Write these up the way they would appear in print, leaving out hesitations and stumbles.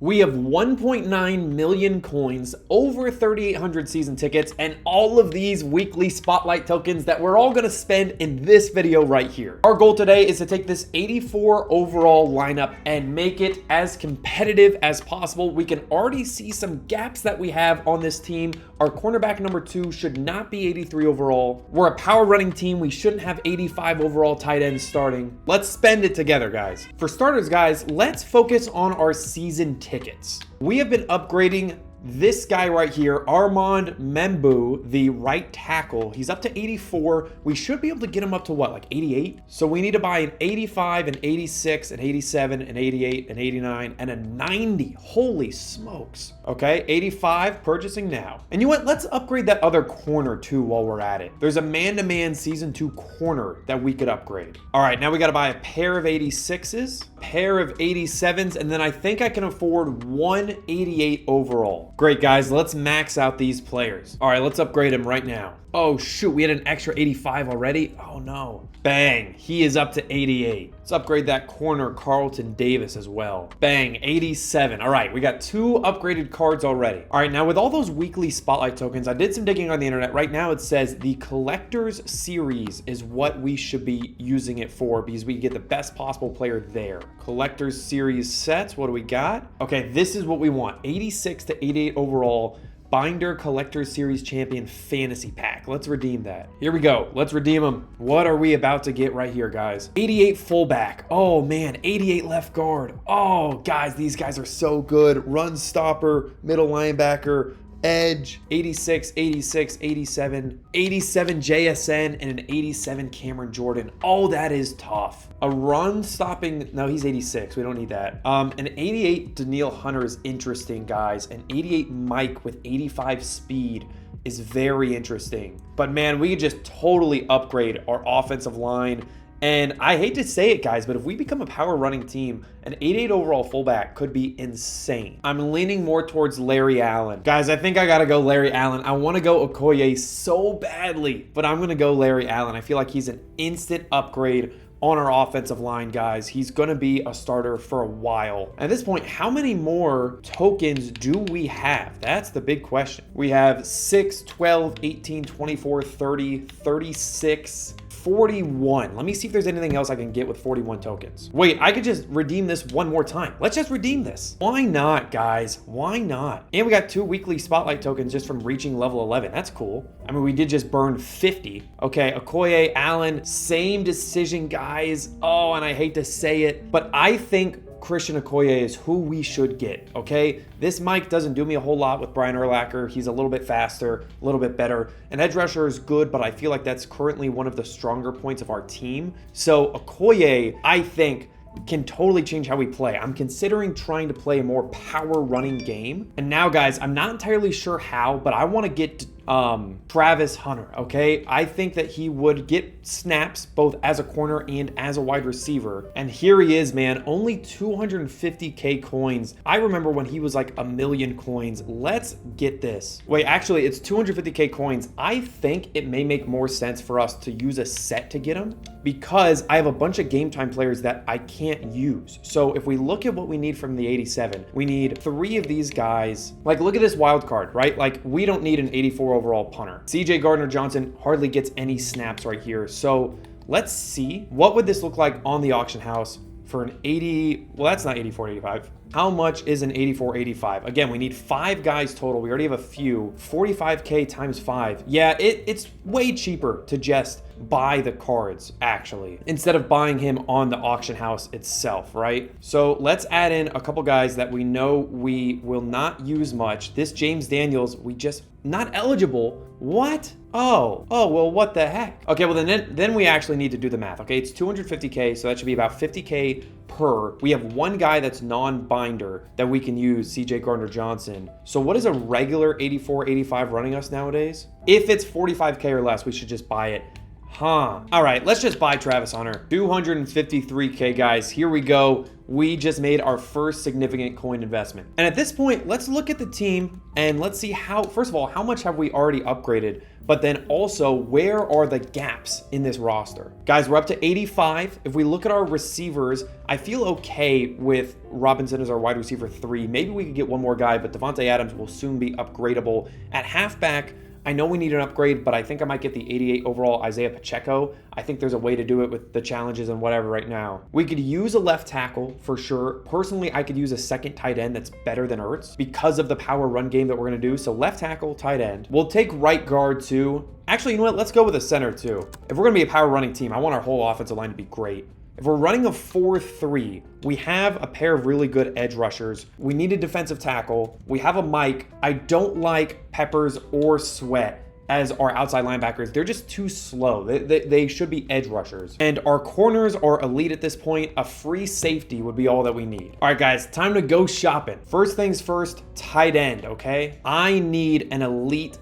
We have 1.9 million coins, over 3,800 season tickets, and all of these weekly spotlight tokens that we're all gonna spend in this video right here. Our goal today is to take this 84 overall lineup and make it as competitive as possible. We can already see some gaps that we have on this team. Our cornerback number 2 should not be 83 overall. We're a power running team. We shouldn't have 85 overall tight ends starting. Let's spend it together, guys. For starters, guys, let's focus on our season tickets. We have been upgrading this guy right here, Armand Membu, the right tackle. He's up to 84. We should be able to get him up to what, like 88? So we need to buy an 85, an 86, an 87, an 88, an 89, and a 90. Holy smokes. Okay, 85, purchasing now. And you know what? Let's upgrade that other corner too while we're at it. There's a man-to-man season 2 corner that we could upgrade. All right, now we got to buy a pair of 86s, pair of 87s, and then I think I can afford 188 overall. Great, guys, let's max out these players. All right, let's upgrade him right now. Oh, shoot, we had an extra 85 already? Oh, no. Bang, he is up to 88. Let's upgrade that corner, Carlton Davis, as well. Bang, 87. All right, we got 2 upgraded cards already. All right, now with all those weekly spotlight tokens, I did some digging on the internet. Right now, it says the Collector's Series is what we should be using it for because we get the best possible player there. Collector's Series sets, what do we got? Okay, this is what we want. 86 to 88 overall. Binder Collector's Series Champion Fantasy Pack. Let's redeem that. Here we go. Let's redeem them. What are we about to get right here, guys? 88 fullback. Oh, man. 88 left guard. Oh, guys, these guys are so good. Run stopper, middle linebacker, edge, 86, 86, 87, 87 JSN, and an 87 Cameron Jordan. Oh, that is tough. A run stopping, no, he's 86. We don't need that. An 88 Danielle Hunter is interesting, guys. An 88 Mike with 85 speed is very interesting. But man, we could just totally upgrade our offensive line. And I hate to say it, guys, but if we become a power running team, an 88 overall fullback could be insane. I'm leaning more towards Larry Allen. Guys, I think I got to go Larry Allen. I want to go Okoye so badly, but I'm going to go Larry Allen. I feel like he's an instant upgrade on our offensive line, guys. He's going to be a starter for a while. At this point, how many more tokens do we have? That's the big question. We have 6, 12, 18, 24, 30, 36, 41. Let me see if there's anything else I can get with 41 tokens. Wait, I could just redeem this one more time. Let's just redeem this. Why not, guys? Why not? And we got 2 weekly spotlight tokens just from reaching level 11. That's cool. I mean, we did just burn 50. Okay, Okoye, Allen, same decision, guys. Oh, and I hate to say it, but I think Christian Okoye is who we should get, okay? This Mike doesn't do me a whole lot with Brian Urlacher. He's a little bit faster, a little bit better. An edge rusher is good, but I feel like that's currently one of the stronger points of our team. So Okoye, I think, can totally change how we play. I'm considering trying to play a more power running game. And now, guys, I'm not entirely sure how, but I want to get Travis Hunter, okay? I think that he would get snaps both as a corner and as a wide receiver. And here he is, man, only 250k coins. I remember when he was like 1 million coins. Let's get this. Wait, actually, it's 250k coins. I think it may make more sense for us to use a set to get him because I have a bunch of game time players that I can't use. So if we look at what we need from the 87, we need 3 of these guys. Like, look at this wild card, right? Like, we don't need an 84 overall punter. CJ Gardner-Johnson hardly gets any snaps right here. So let's see, what would this look like on the auction house for an 80, well, that's not 84, 85. How much is an 84, 85? Again, we need 5 guys total. We already have a few. 45k times 5. Yeah, it's way cheaper to just buy the cards, actually, instead of buying him on the auction house itself, right? So let's add in a couple guys that we know we will not use much. This James Daniels, we just not eligible. What? Oh, well, what the heck? Okay, well, then we actually need to do the math, okay? It's 250k, so that should be about 50k per. We have 1 guy that's non-binder that we can use, CJ Gardner-Johnson. So what is a regular 84, 85 running us nowadays? If it's 45k or less, we should just buy it. Huh. All right, let's just buy Travis Hunter. 253K, guys. Here we go. We just made our first significant coin investment. And at this point, let's look at the team and let's see how, first of all, how much have we already upgraded? But then also, where are the gaps in this roster? Guys, we're up to 85. If we look at our receivers, I feel okay with Robinson as our wide receiver 3. Maybe we could get one more guy, but Devontae Adams will soon be upgradable. At halfback, I know we need an upgrade, but I think I might get the 88 overall Isaiah Pacheco. I think there's a way to do it with the challenges and whatever right now. We could use a left tackle for sure. Personally, I could use a second tight end that's better than Ertz because of the power run game that we're gonna do. So left tackle, tight end. We'll take right guard too. Actually, you know what? Let's go with a center too. If we're gonna be a power running team, I want our whole offensive line to be great. If we're running a 4-3, we have a pair of really good edge rushers. We need a defensive tackle. We have a Mike. I don't like Peppers or Sweat as our outside linebackers. They're just too slow. They should be edge rushers. And our corners are elite at this point. A free safety would be all that we need. All right, guys, time to go shopping. First things first, tight end, okay? I need an elite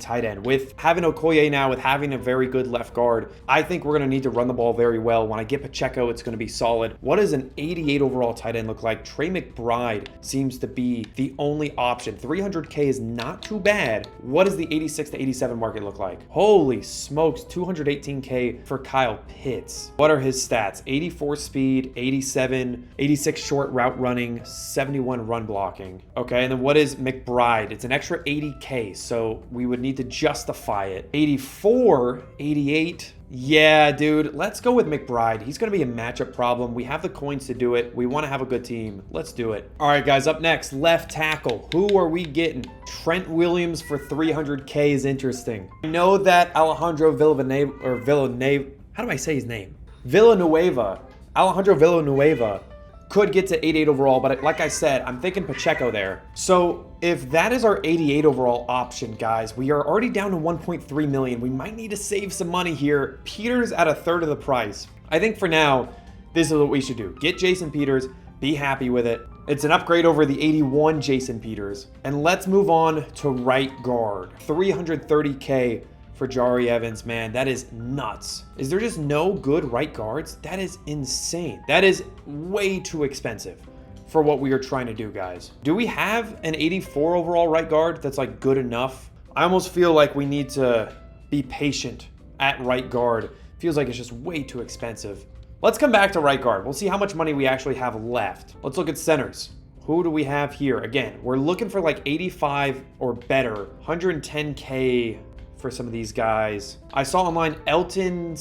tight end. With having Okoye now, with having a very good left guard, I think we're gonna need to run the ball very well. When I get Pacheco, it's gonna be solid. What does an 88 overall tight end look like? Trey McBride seems to be the only option. 300K is not too bad. What does the 86 to 87 market look like? Holy smokes, 218K for Kyle Pitts. What are his stats? 84 speed, 86 short route running, 71 run blocking. Okay, and then what is McBride? It's an extra 80K, so we would need to justify it. 84, 88. Yeah, dude, let's go with McBride. He's going to be a matchup problem. We have the coins to do it. We want to have a good team. Let's do it. All right, guys, up next, left tackle. Who are we getting? Trent Williams for 300K is interesting. I know that Alejandro Villanueva, how do I say his name? Alejandro Villanueva could get to 88 overall, but like I said, I'm thinking Pacheco there. So if that is our 88 overall option, guys, we are already down to 1.3 million. We might need to save some money here. Peters at a third of the price. I think for now, this is what we should do. Get Jason Peters, be happy with it. It's an upgrade over the 81 Jason Peters. And let's move on to right guard. 330K for Jari Evans, man, that is nuts. Is there just no good right guards? That is insane. That is way too expensive for what we are trying to do, guys. Do we have an 84 overall right guard that's like good enough? I almost feel like we need to be patient at right guard. Feels like it's just way too expensive. Let's come back to right guard. We'll see how much money we actually have left. Let's look at centers. Who do we have here? Again, we're looking for like 85 or better. 110K for some of these guys. I saw online Elgton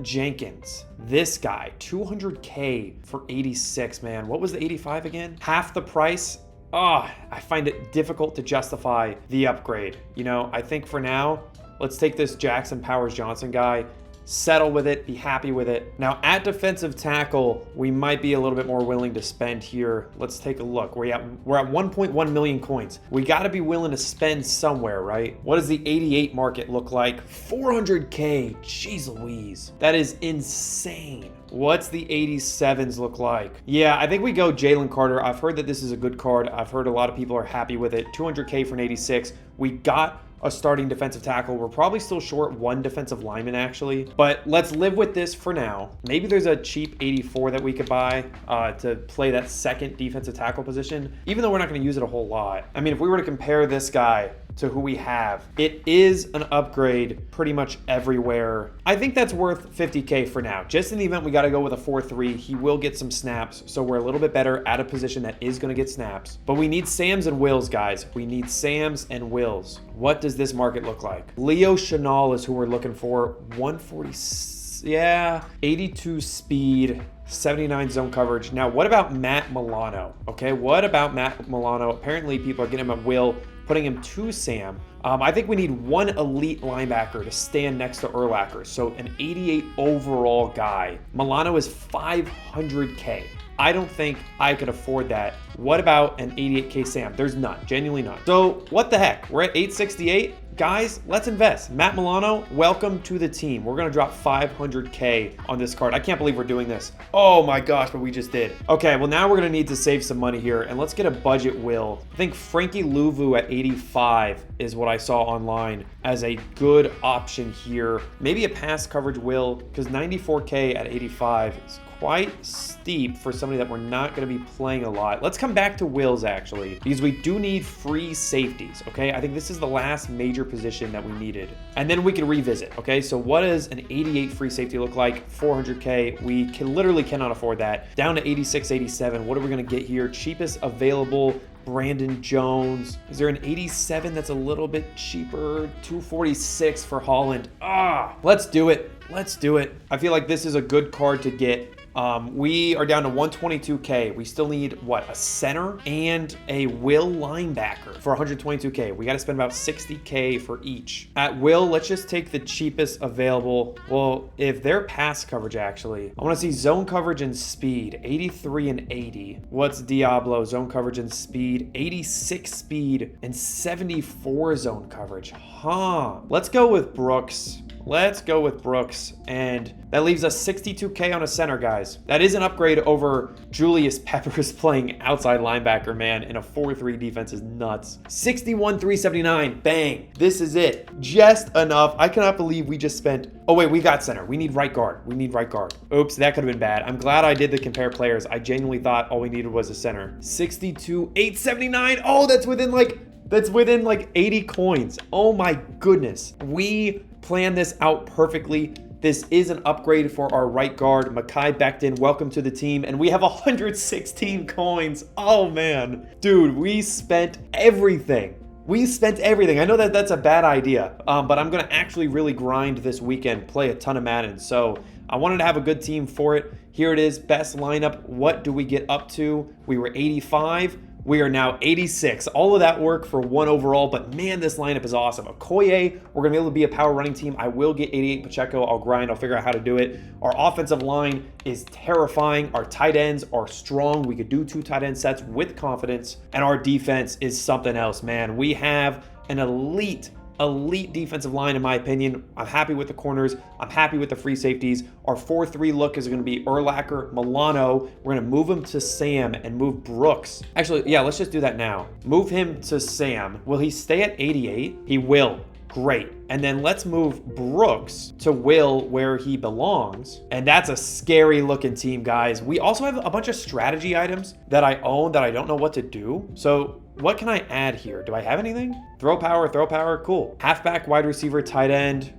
Jenkins. This guy, 200K for 86, man. What was the 85 again? Half the price. I find it difficult to justify the upgrade. You know, I think for now, let's take this Jackson Powers Johnson guy, settle with it, be happy with it. Now at defensive tackle, we might be a little bit more willing to spend here. Let's take a look. We're at 1.1 million coins. We got to be willing to spend somewhere, right? What does the 88 market look like? 400K, jeez Louise. That is insane. What's the 87s look like? Yeah, I think we go Jalen Carter. I've heard that this is a good card. I've heard a lot of people are happy with it. 200K for an 86. We got a starting defensive tackle. We're probably still short one defensive lineman actually, but let's live with this for now. Maybe there's a cheap 84 that we could buy to play that second defensive tackle position, even though we're not going to use it a whole lot. I mean, if we were to compare this guy to who we have, it is an upgrade pretty much everywhere. I think that's worth 50K for now. Just in the event we got to go with a 4-3, he will get some snaps, so we're a little bit better at a position that is going to get snaps. But we need Sams and Wills, guys. We need Sams and Wills. What does this market look like? Leo Chenal is who we're looking for. 140, yeah, 82 speed, 79 zone coverage. Now, what about Matt Milano? Okay, what about Matt Milano? Apparently, people are getting him at will, putting him to Sam. I think we need one elite linebacker to stand next to Urlacher. So an 88 overall guy. Milano is 500K. I don't think I could afford that. What about an 88K Sam? There's none, genuinely none. So what the heck? We're at 868. guys, let's invest. Matt Milano, welcome to the team. We're going to drop 500K on this card. I can't believe we're doing this. Oh my gosh, but we just did. Okay, well now we're going to need to save some money here, and let's get a budget will. I think Frankie Louvu at 85 is what I saw online as a good option here. Maybe a pass coverage will, because 94K at 85 is quite steep for somebody that we're not going to be playing a lot. Let's come back to wills actually, because we do need free safeties, okay? I think this is the last major position that we needed. And then we can revisit, okay? So what does an 88 free safety look like? 400K. We literally cannot afford that. Down to 86, 87. What are we going to get here? Cheapest available, Brandon Jones. Is there an 87 that's a little bit cheaper? 246 for Holland. Let's do it. Let's do it. I feel like this is a good card to get. We are down to 122K. We still need, what, a center and a will linebacker for 122K. We got to spend about 60K for each. At will, let's just take the cheapest available. Well, if they're pass coverage, actually, I want to see zone coverage and speed, 83 and 80. What's Diablo? Zone coverage and speed, 86 speed and 74 zone coverage. Let's go with Brooks. Let's go with Brooks, and that leaves us 62K on a center, guys. That is an upgrade over Julius Peppers playing outside linebacker, man, in a 4-3 defense is nuts. 61,379, bang. This is it. Just enough. I cannot believe we just spent, oh wait, we got center. We need right guard. We need right guard. Oops, that could have been bad. I'm glad I did the compare players. I genuinely thought all we needed was a center. 62,879. Oh, that's within like 80 coins. Oh my goodness. We planned this out perfectly. This is an upgrade for our right guard, Mekhi Becton. Welcome to the team. And we have 116 coins. Oh man. Dude, we spent everything. We spent everything. I know that that's a bad idea, but I'm going to actually really grind this weekend, play a ton of Madden. So I wanted to have a good team for it. Here it is, best lineup. What do we get up to? We were 85. We are now 86. All of that work for 1 overall, but man, this lineup is awesome. Okoye, we're going to be able to be a power running team. I will get 88 Pacheco. I'll grind. I'll figure out how to do it. Our offensive line is terrifying. Our tight ends are strong. We could do 2 tight end sets with confidence. And our defense is something else, man. We have an elite defensive line, in my opinion. I'm happy with the corners. I'm happy with the free safeties. Our 4-3 look is going to be Urlacher, Milano. We're going to move him to Sam and move Brooks. Actually, yeah, let's just do that now. Move him to Sam. Will he stay at 88? He will. Great. And then let's move Brooks to Will where he belongs. And that's a scary looking team, guys. We also have a bunch of strategy items that I own that I don't know what to do. So what can I add here? Do I have anything? Throw power, cool. Halfback, wide receiver, tight end,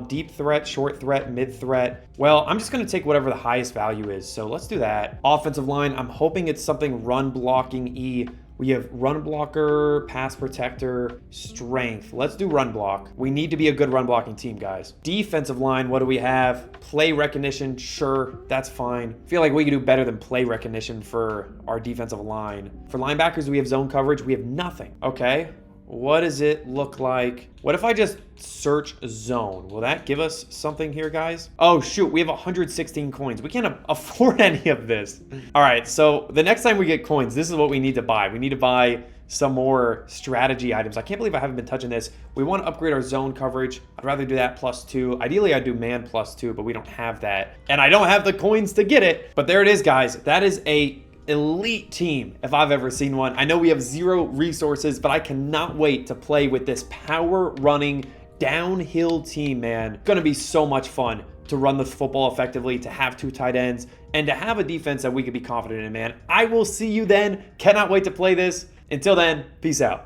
deep threat, short threat, mid threat. Well, I'm just gonna take whatever the highest value is. So let's do that. Offensive line, I'm hoping it's something run blocking E. We have run blocker, pass protector, strength. Let's do run block. We need to be a good run blocking team, guys. Defensive line, what do we have? Play recognition, sure, that's fine. I feel like we could do better than play recognition for our defensive line. For linebackers, we have zone coverage. We have nothing. Okay, what does it look like? What if I just search zone? Will that give us something here, guys? Oh, shoot, we have 116 coins. We can't afford any of this. All right, so the next time we get coins, this is what we need to buy. We need to buy some more strategy items. I can't believe I haven't been touching this. We want to upgrade our zone coverage. I'd rather do that +2. Ideally, I'd do man +2, but we don't have that. And I don't have the coins to get it. But there it is, guys. That is a elite team if I've ever seen one. I know we have 0 resources, but I cannot wait to play with this power running downhill team, man. Gonna be so much fun to run the football effectively, to have 2 tight ends, and to have a defense that we could be confident in, man. I will see you then. Cannot wait to play this. Until then, peace out.